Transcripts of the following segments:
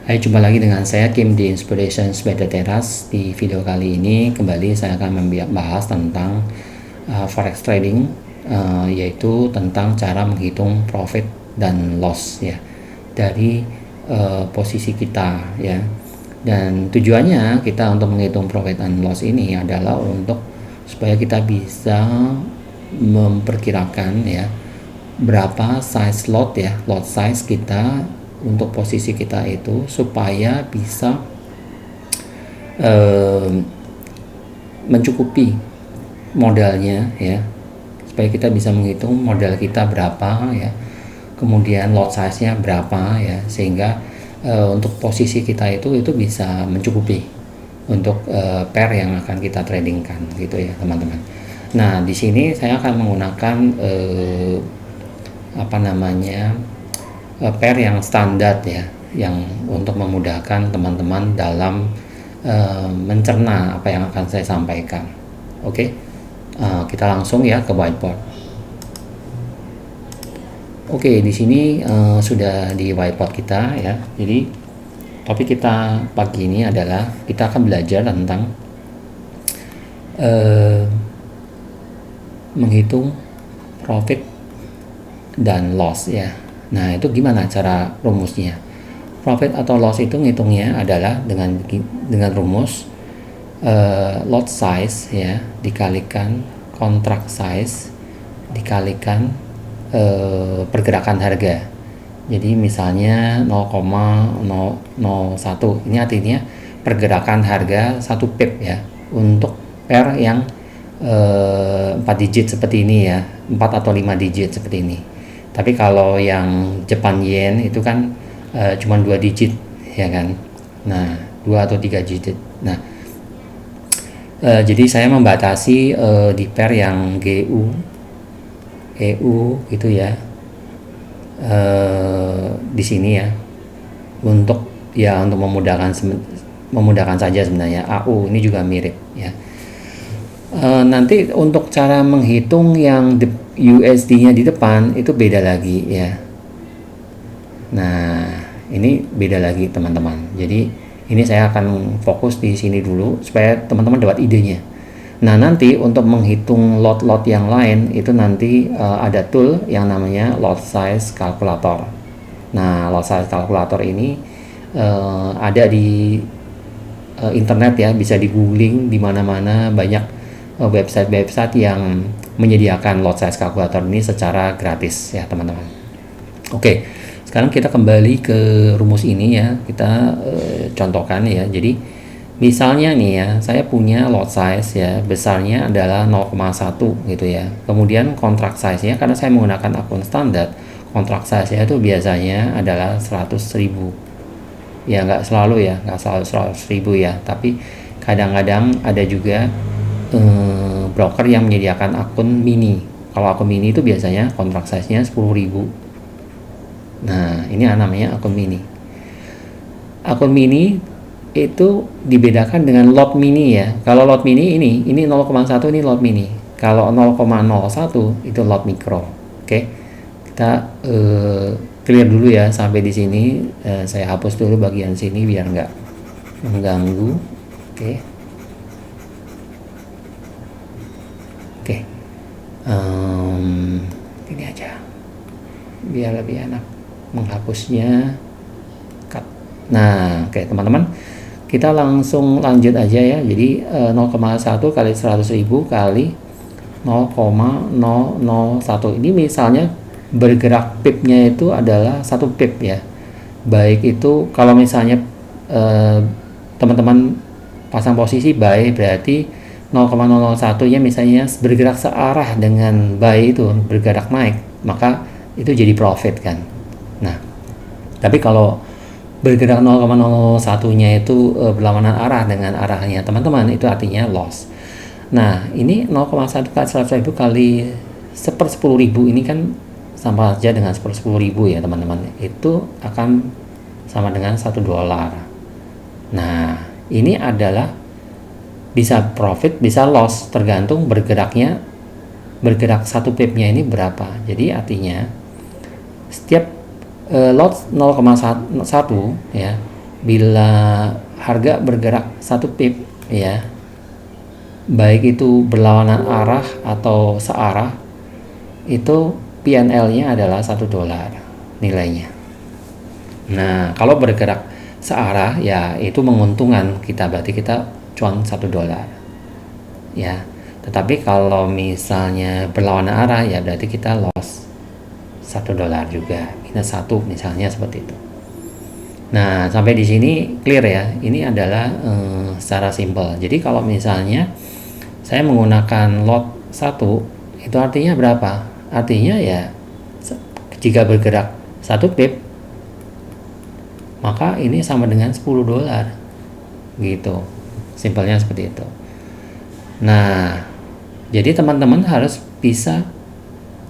Hai, jumpa lagi dengan saya Kim di Inspirations by the Terrace. Di video kali ini kembali saya akan membahas tentang forex trading, yaitu tentang cara menghitung profit dan loss ya dari posisi kita ya. Dan tujuannya kita untuk menghitung profit and loss ini adalah untuk supaya kita bisa memperkirakan ya berapa size lot ya, lot size kita untuk posisi kita itu, supaya bisa mencukupi modalnya ya, supaya kita bisa menghitung modal kita berapa ya, kemudian lot size nya berapa ya, sehingga untuk posisi kita itu bisa mencukupi untuk pair yang akan kita tradingkan gitu ya teman-teman. Nah, di sini saya akan menggunakan pair yang standar ya, yang untuk memudahkan teman-teman dalam mencerna apa yang akan saya sampaikan. Oke, kita langsung ya ke whiteboard. Oke, di sini sudah di whiteboard kita ya. Jadi topik kita pagi ini adalah kita akan belajar tentang menghitung profit dan loss ya. Nah, itu gimana cara rumusnya? Profit atau loss itu ngitungnya adalah dengan rumus lot size ya dikalikan contract size dikalikan pergerakan harga. Jadi misalnya 0,001, ini artinya pergerakan harga 1 pip ya untuk pair yang 4 digit seperti ini ya, 4 atau 5 digit seperti ini. Tapi kalau yang Japan Yen itu kan cuma 2 digit ya kan. Nah, 2 atau 3 digit. Nah, jadi saya membatasi di pair yang GU, EU gitu ya. Di sini ya. Untuk memudahkan saja sebenarnya. AU ini juga mirip ya. Nanti untuk cara menghitung yang USD-nya di depan itu beda lagi ya. Nah, ini beda lagi teman-teman. Jadi ini saya akan fokus di sini dulu supaya teman-teman dapat idenya. Nah, nanti untuk menghitung lot-lot yang lain itu nanti ada tool yang namanya lot size calculator. Nah, lot size calculator ini ada di internet ya, bisa di googling di mana-mana, banyak website-website yang menyediakan lot size calculator ini secara gratis ya teman-teman. Oke, sekarang kita kembali ke rumus ini ya, kita contohkan ya. Jadi misalnya nih ya, saya punya lot size ya, besarnya adalah 0,1 gitu ya. Kemudian contract size-nya, karena saya menggunakan akun standar, contract size-nya itu biasanya adalah 100.000 ya, nggak selalu ya, nggak selalu 100.000 ya, tapi kadang-kadang ada juga broker yang menyediakan akun mini. Kalau akun mini itu biasanya kontrak size-nya 10.000. Nah, ini namanya akun mini. Akun mini itu dibedakan dengan lot mini ya. Kalau lot mini ini 0,1, ini lot mini. Kalau 0,01 itu lot mikro. Oke. Kita clear dulu ya sampai di sini. Saya hapus dulu bagian sini biar nggak mengganggu. Oke. Ini aja biar lebih enak menghapusnya. Cut. Nah, oke teman-teman, kita langsung lanjut aja ya. Jadi 0,1 kali 100.000 kali 0,001. Ini misalnya bergerak pipnya itu adalah 1 pip ya. Baik itu kalau misalnya teman-teman pasang posisi buy, berarti 0,001 nya misalnya bergerak searah dengan buy itu, bergerak naik, maka itu jadi profit kan. Nah, tapi kalau bergerak 0,01 nya itu berlawanan arah dengan arahnya teman-teman, itu artinya loss. Nah, ini 0,1 kali 100.000 kali 1/10.000 ini kan sama saja dengan 1/10.000 ya teman-teman. Itu akan sama dengan $1. Nah, ini adalah bisa profit, bisa loss, tergantung bergerak 1 pipnya ini berapa. Jadi artinya setiap lot 0,1 ya bila harga bergerak 1 pip ya, baik itu berlawanan arah atau searah, itu PNL-nya adalah $1 nilainya. Nah, kalau bergerak searah ya itu menguntungkan kita, berarti kita cuan $1 ya. Tetapi kalau misalnya berlawanan arah ya berarti kita loss $1 juga, minus 1 misalnya seperti itu. Nah, sampai di sini clear ya. Ini adalah secara simpel. Jadi kalau misalnya saya menggunakan lot 1, itu artinya berapa? Artinya ya jika bergerak 1 pip, maka ini sama dengan $10 gitu. Simpelnya seperti itu. Nah, jadi teman-teman harus bisa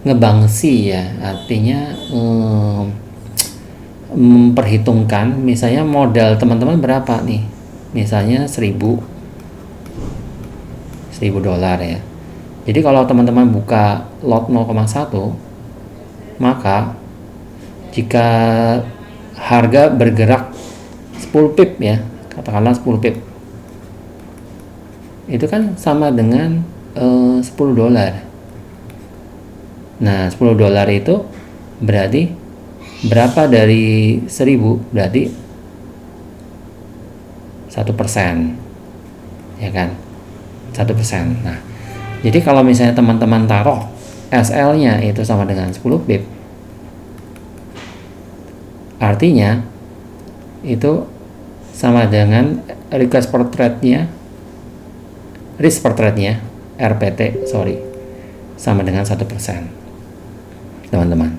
ngebangsi ya, artinya memperhitungkan misalnya modal teman-teman berapa nih, misalnya $1.000 ya. Jadi kalau teman-teman buka lot 0,1, maka jika harga bergerak 10 pip ya, katakanlah 10 pip, itu kan sama dengan $10. Nah, $10 itu berarti berapa dari 1.000? Berarti 1%, ya kan? 1%. Nah, jadi kalau misalnya teman-teman taruh SL-nya itu sama dengan 10 pip, artinya itu sama dengan risk per trade-nya, RPT, sama dengan 1%, teman-teman.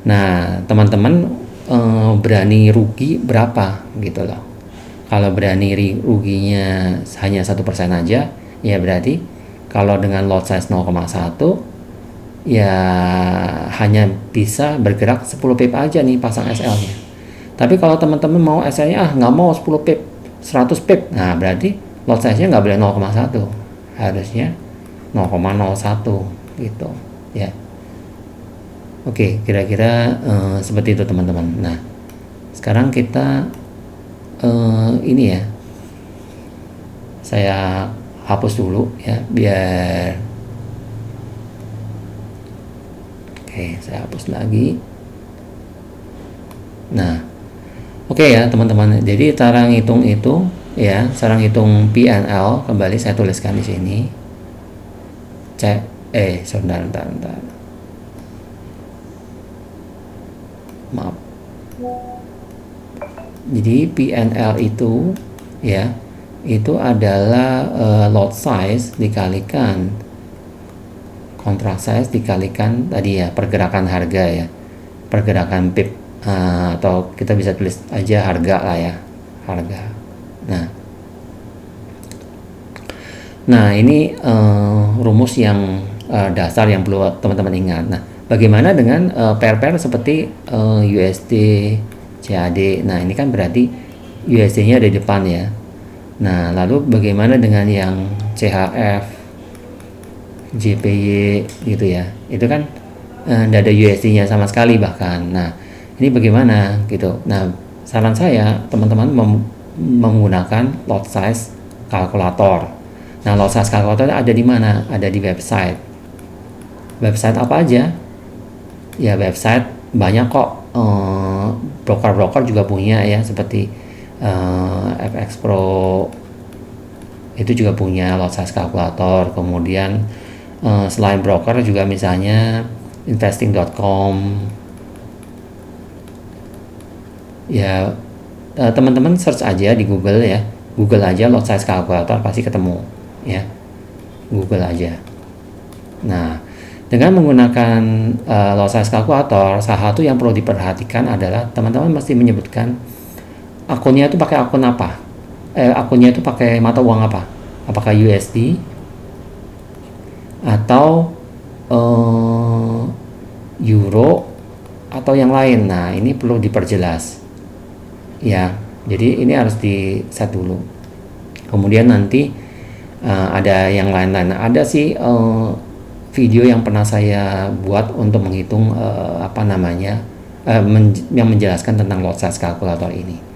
Nah, teman-teman berani rugi berapa gitu loh. Kalau berani ruginya hanya 1% aja, ya berarti kalau dengan lot size 0,1 ya hanya bisa bergerak 10 pip aja nih pasang SL-nya. Tapi kalau teman-teman mau SL-nya nggak mau 10 pip, 100 pip, nah berarti lot size-nya nggak boleh 0,1, harusnya 0,01 gitu ya. Oke, kira-kira seperti itu teman-teman. Nah, sekarang kita ini ya, saya hapus dulu ya biar, oke, saya hapus lagi. Nah, oke ya teman-teman. Jadi cara ngitung itu ya, cara ngitung PNL kembali saya tuliskan di sini. Sebentar. Maaf. Jadi PNL itu ya, itu adalah lot size dikalikan contract size dikalikan tadi ya pergerakan harga ya, pergerakan pip, atau kita bisa tulis aja harga lah ya, harga. Nah ini rumus yang dasar yang perlu teman-teman ingat. Nah, bagaimana dengan pair-pair seperti USD, CAD? Nah, ini kan berarti USD-nya ada di depan ya. Nah, lalu bagaimana dengan yang CHF, JPY gitu ya? Itu kan tidak ada USD-nya sama sekali bahkan. Nah, ini bagaimana gitu? Nah, saran saya teman-teman menggunakan lot size kalkulator. Nah, lot size kalkulator ada di mana? Ada di website. Website apa aja? Ya, website banyak kok. Broker-broker juga punya ya, seperti FX Pro itu juga punya lot size kalkulator. Kemudian selain broker juga misalnya investing.com ya, teman-teman search aja di Google ya, Google aja lot size kalkulator pasti ketemu ya, Google aja. Nah, dengan menggunakan lot size kalkulator, salah satu yang perlu diperhatikan adalah teman-teman mesti menyebutkan akunnya itu pakai akun apa, akunnya itu pakai mata uang apa, apakah USD atau Euro atau yang lain. Nah, ini perlu diperjelas ya, jadi ini harus di set dulu. Kemudian nanti ada yang lain-lain. Ada sih video yang pernah saya buat untuk menghitung yang menjelaskan tentang lot size kalkulator ini.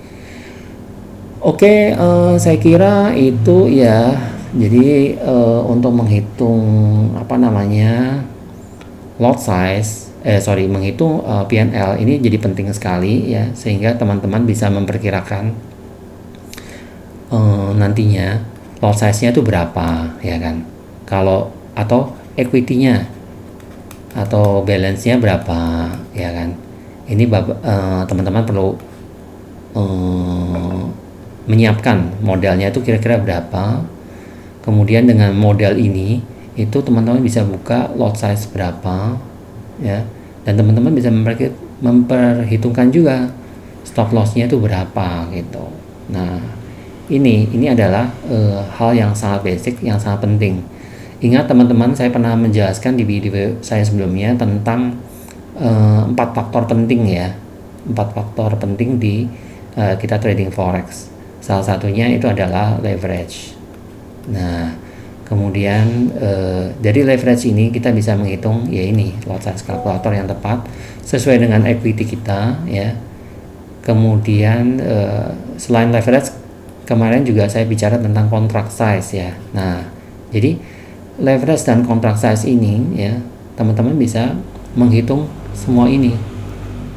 Oke, saya kira itu ya. Jadi untuk menghitung apa namanya lot size, menghitung P&L ini jadi penting sekali ya, sehingga teman-teman bisa memperkirakan nantinya lot size-nya itu berapa ya kan. Kalau atau equity-nya atau balance-nya berapa ya kan. Ini teman-teman perlu menyiapkan modalnya itu kira-kira berapa. Kemudian dengan modal ini itu teman-teman bisa buka lot size berapa ya, dan teman-teman bisa memperhitungkan juga stop loss-nya itu berapa gitu. Nah, ini adalah hal yang sangat basic, yang sangat penting. Ingat teman-teman, saya pernah menjelaskan di video saya sebelumnya tentang 4 faktor penting ya. 4 faktor penting di kita trading forex. Salah satunya itu adalah leverage. Nah, kemudian dari leverage ini kita bisa menghitung ya ini lot size kalkulator yang tepat sesuai dengan equity kita ya. Kemudian selain leverage, kemarin juga saya bicara tentang contract size ya. Nah, jadi leverage dan contract size ini ya, teman-teman bisa menghitung semua ini.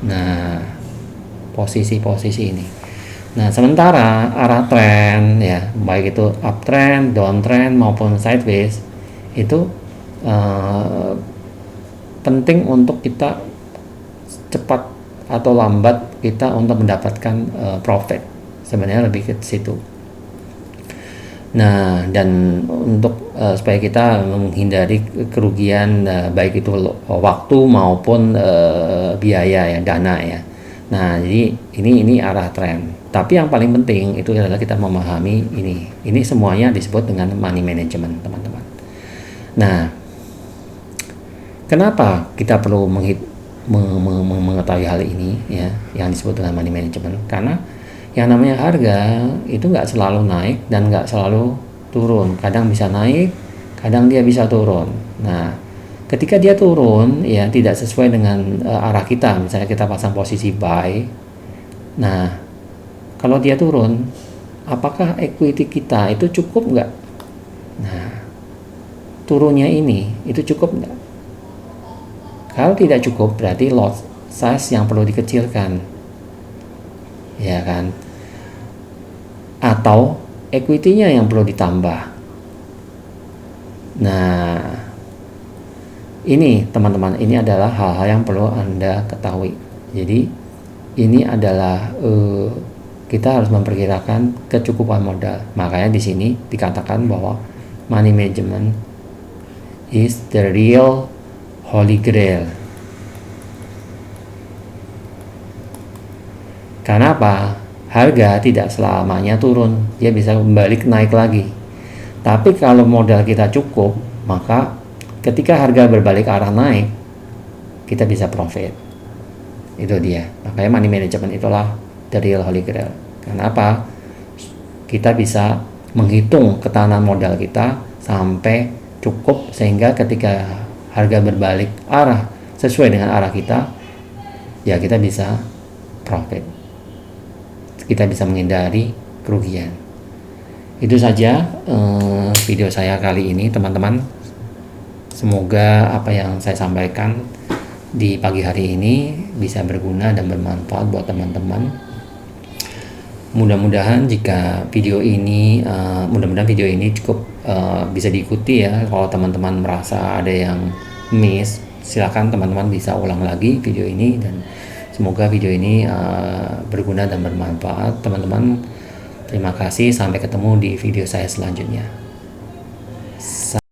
Nah, posisi-posisi ini. Nah, sementara arah tren ya, baik itu uptrend, downtrend maupun sideways itu penting untuk kita cepat atau lambat kita untuk mendapatkan profit. Sebenarnya lebih ke situ. Nah, dan untuk supaya kita menghindari kerugian baik itu waktu maupun biaya ya, dana ya. Nah, jadi ini arah tren. Tapi yang paling penting itu adalah kita memahami ini. Ini semuanya disebut dengan money management, teman-teman. Nah, kenapa kita perlu mengetahui hal ini ya, yang disebut dengan money management? Karena yang namanya harga itu nggak selalu naik dan nggak selalu turun. Kadang bisa naik, kadang dia bisa turun. Nah, ketika dia turun ya tidak sesuai dengan arah kita, misalnya kita pasang posisi buy. Nah, kalau dia turun, apakah equity kita itu cukup nggak? Nah, turunnya ini itu cukup nggak? Kalau tidak cukup, berarti lot size yang perlu dikecilkan, ya kan? Atau equity-nya yang perlu ditambah. Nah, ini teman-teman, ini adalah hal-hal yang perlu Anda ketahui. Jadi ini adalah kita harus memperkirakan kecukupan modal. Makanya di sini dikatakan bahwa money management is the real holy grail. Karena apa? Harga tidak selamanya turun, dia bisa kembali naik lagi. Tapi kalau modal kita cukup, maka ketika harga berbalik arah naik, kita bisa profit. Itu dia. Makanya money management itulah the real holy grail. Kenapa? Kita bisa menghitung ketahanan modal kita sampai cukup sehingga ketika harga berbalik arah sesuai dengan arah kita, ya kita bisa profit. Kita bisa menghindari kerugian. Itu saja video saya kali ini, teman-teman. Semoga apa yang saya sampaikan di pagi hari ini bisa berguna dan bermanfaat buat teman-teman. Mudah-mudahan video ini cukup bisa diikuti ya. Kalau teman-teman merasa ada yang miss, silakan teman-teman bisa ulang lagi video ini, dan semoga video ini berguna dan bermanfaat teman-teman. Terima kasih, sampai ketemu di video saya selanjutnya.